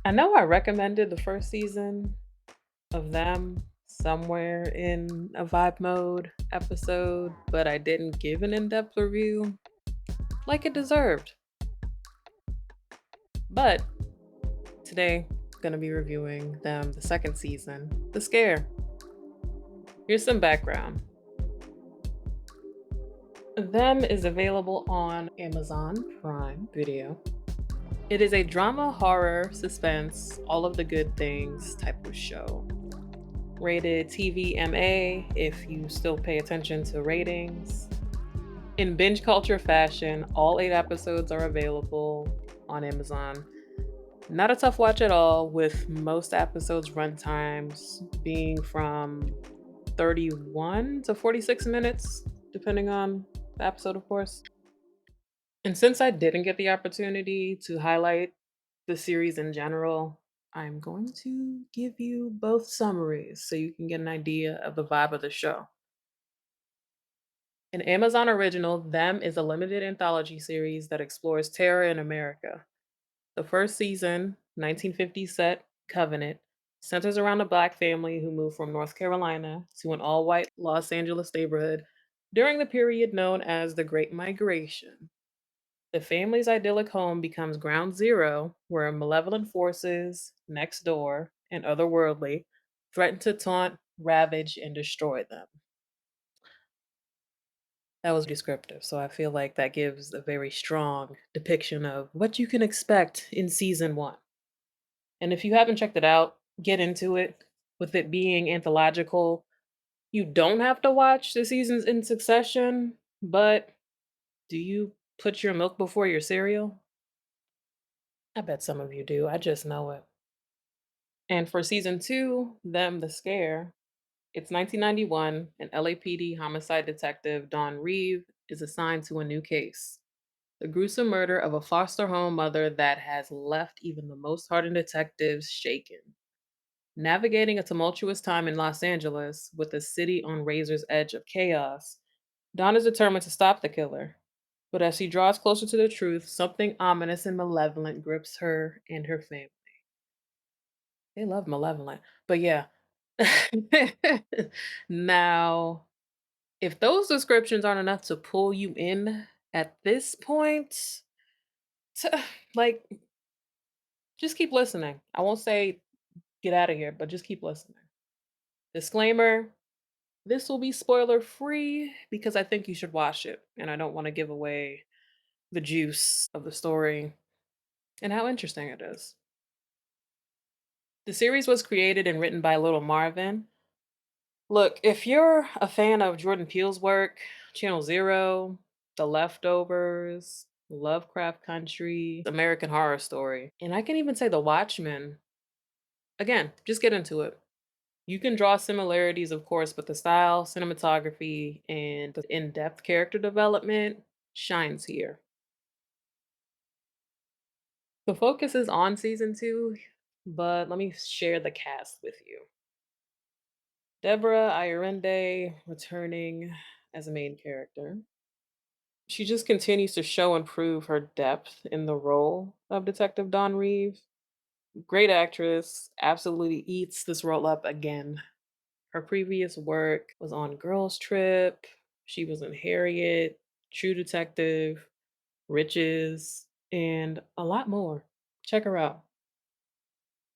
I know I recommended the first season of them somewhere in a vibe mode episode, but I didn't give an in depth review like it deserved. But today, gonna be reviewing them the second season, The Scare. Here's some background. Them is available on Amazon Prime Video. It is a drama, horror, suspense, all of the good things type of show. Rated TVMA if you still pay attention to ratings. In binge culture fashion, all 8 episodes are available on Amazon. Not a tough watch at all, with most episodes' runtimes being from 31 to 46 minutes, depending on the episode, of course. And since I didn't get the opportunity to highlight the series in general, I'm going to give you both summaries so you can get an idea of the vibe of the show. An Amazon original, Them is a limited anthology series that explores terror in America. The first season, 1950s set, Covenant, centers around a black family who moved from North Carolina to an all white Los Angeles neighborhood during the period known as the Great Migration. The family's idyllic home becomes ground zero where malevolent forces next door and otherworldly threaten to taunt, ravage, and destroy them. That was descriptive, so I feel like that gives a very strong depiction of what you can expect in season one. And if you haven't checked it out, get into it. With it being anthological, you don't have to watch the seasons in succession, but do you put your milk before your cereal? I bet some of you do. I just know it. And for season two, Them the Scare, it's 1991, and LAPD homicide detective Don Reeve is assigned to a new case: the gruesome murder of a foster home mother that has left even the most hardened detectives shaken. Navigating a tumultuous time in Los Angeles with the city on razor's edge of chaos, Dawn is determined to stop the killer. But as she draws closer to the truth, something ominous and malevolent grips her and her family. They love malevolent. But yeah. Now, if those descriptions aren't enough to pull you in at this point, like, just keep listening. I won't say get out of here, but just keep listening. Disclaimer: this will be spoiler free because I think you should watch it, and I don't want to give away the juice of the story and how interesting it is. The series was created and written by Little Marvin. Look, if you're a fan of Jordan Peele's work, Channel Zero, The Leftovers, Lovecraft Country, American Horror Story, and I can even say The Watchmen, again, just get into it. You can draw similarities, of course, but the style, cinematography, and the in depth character development shines here. The focus is on season two, but let me share the cast with you. Deborah Irende returning as a main character. She just continues to show and prove her depth in the role of Detective Dawn Reeve. Great actress, absolutely eats this role up again. Her previous work was on Girls Trip, she was in Harriet, True Detective, Riches, and a lot more. Check her out.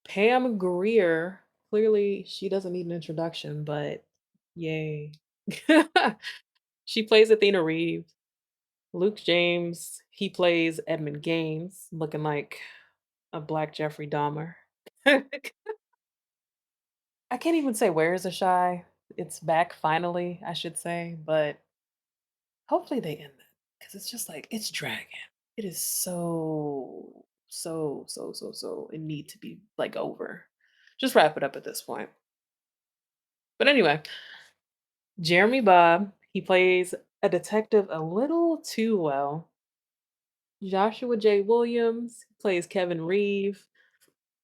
Pam Greer, clearly she doesn't need an introduction, but yay. She plays Athena Reeve. Luke James, he plays Edmund Gaines, looking like a black Jeffrey Dahmer. I can't even say where is a shy. It's back finally, I should say, but hopefully they end it because it's just like it's dragging. It is so it need to be like over. Just wrap it up at this point. But anyway, Jeremy Bobb, he plays a detective a little too well. Joshua J. Williams plays Kevin Reeve.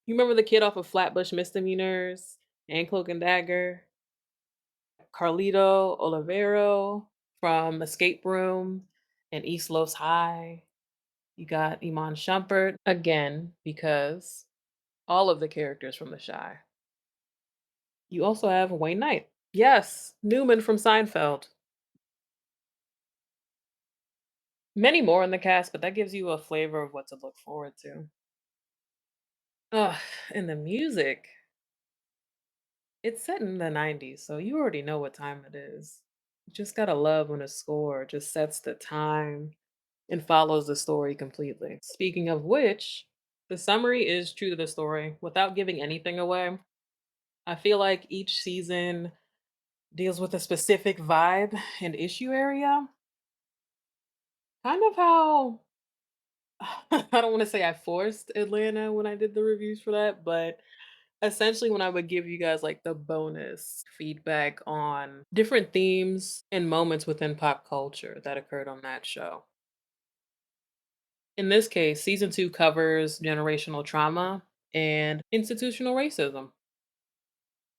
You remember the kid off of Flatbush Misdemeanors and Cloak and Dagger? Carlito Olivero from Escape Room and East Los High. You got Iman Shumpert again because All of the characters from The Shy. You also have Wayne Knight. Yes, Newman from Seinfeld. Many more in the cast, but that gives you a flavor of what to look forward to. Ugh, and the music, it's set in the 90s, so you already know what time it is. You just gotta love when a score just sets the time and follows the story completely. Speaking of which, the summary is true to the story without giving anything away. I feel like each season deals with a specific vibe and issue area. Kind of how I don't want to say I forced Atlanta when I did the reviews for that, but essentially when I would give you guys like the bonus feedback on different themes and moments within pop culture that occurred on that show. In this case, season 2 covers generational trauma and institutional racism.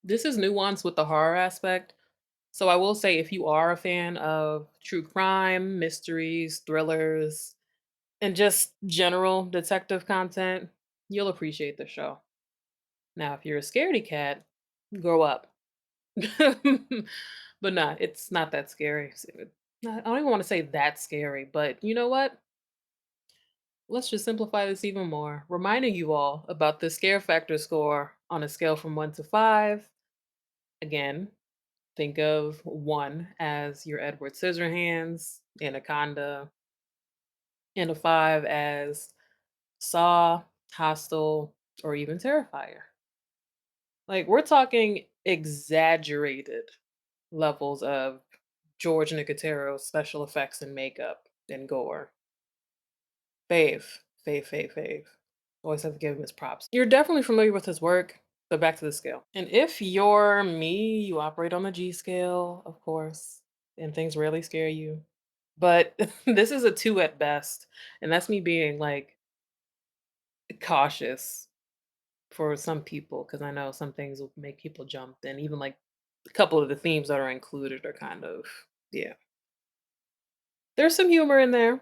This is nuanced with the horror aspect. So I will say if you are a fan of true crime, mysteries, thrillers, and just general detective content, you'll appreciate the show. Now, if you're a scaredy cat, grow up. But nah, it's not that scary. I don't even want to say that scary, but you know what? Let's just simplify this even more. Reminding you all about the scare factor score on a scale from 1 to 5. Again, think of 1 as your Edward Scissorhands, Anaconda, and a 5 as Saw, Hostel, or even Terrifier. Like, we're talking exaggerated levels of George Nicotero's special effects and makeup and gore. Fave, fave, fave, fave. Always have to give him his props. You're definitely familiar with his work, but back to the scale. And if you're me, you operate on the G scale, of course, and things rarely scare you. But this is a 2 at best, and that's me being, like, cautious for some people because I know some things will make people jump, and even, like, a couple of the themes that are included are kind of yeah. There's some humor in there.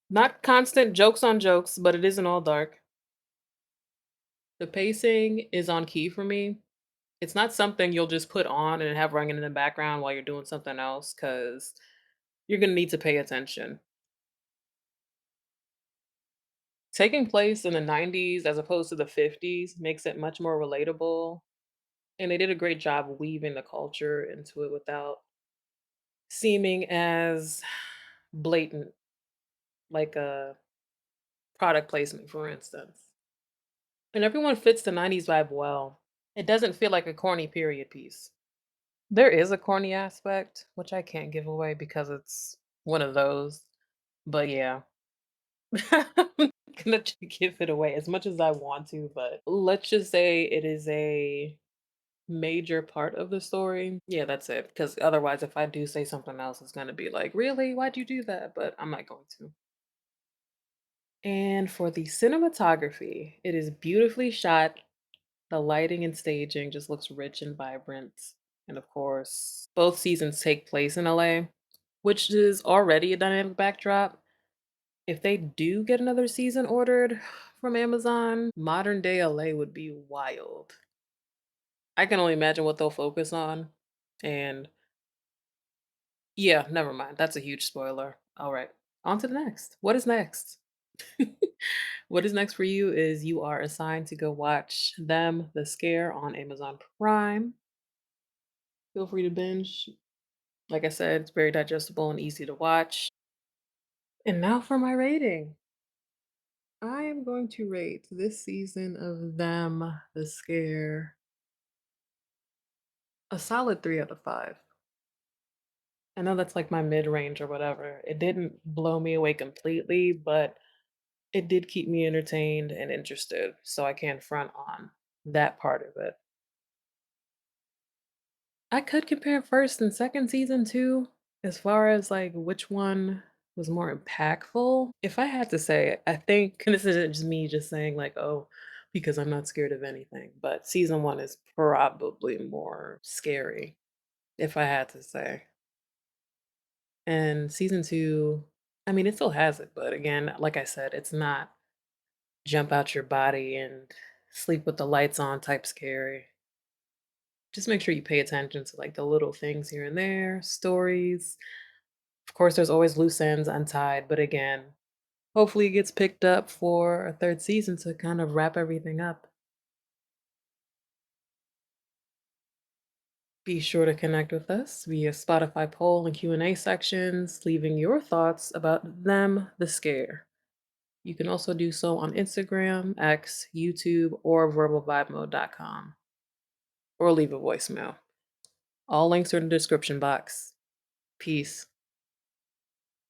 Not constant jokes on jokes, but it isn't all dark. The pacing is on key for me. It's not something you'll just put on and have running in the background while you're doing something else, because 'cause you're gonna need to pay attention. Taking place in the '90s as opposed to the '50s makes it much more relatable, and they did a great job weaving the culture into it without seeming as blatant, like a product placement, for instance. And everyone fits the '90s vibe well. It doesn't feel like a corny period piece. There is a corny aspect, which I can't give away because it's one of those, but yeah. I'm gonna give it away as much as I want to, but let's just say it is a major part of the story. Yeah, that's it. Because otherwise, if I do say something else, it's gonna be like, really? Why'd you do that? But I'm not going to. And for the cinematography, it is beautifully shot. The lighting and staging just looks rich and vibrant. And of course, both seasons take place in LA, which is already a dynamic backdrop. If they do get another season ordered from Amazon, modern day LA would be wild. I can only imagine what they'll focus on. And yeah, never mind. That's a huge spoiler. All right. On to the next. What is next? What is next for you is you are assigned to go watch Them, The Scare on Amazon Prime. Feel free to binge. Like I said, it's very digestible and easy to watch. And now for my rating. I am going to rate this season of Them, The Scare a solid 3 out of 5. I know that's like my mid-range or whatever. It didn't blow me away completely, but it did keep me entertained and interested, so I can't front on that part of it. I could compare first and second season too, as far as like which one was more impactful. If I had to say, I think and this isn't just me just saying like, oh, because I'm not scared of anything, but season 1 is probably more scary, if I had to say. And season 2, I mean, it still has it, but again, like I said, it's not jump out your body and sleep with the lights on type scary. Just make sure you pay attention to like the little things here and there, stories. Of course, there's always loose ends untied, but again, hopefully it gets picked up for a third season to kind of wrap everything up. Be sure to connect with us via Spotify poll and Q&A sections, leaving your thoughts about them, the scare. You can also do so on Instagram, X, YouTube, or verbalvibemode.com, or leave a voicemail. All links are in the description box. Peace.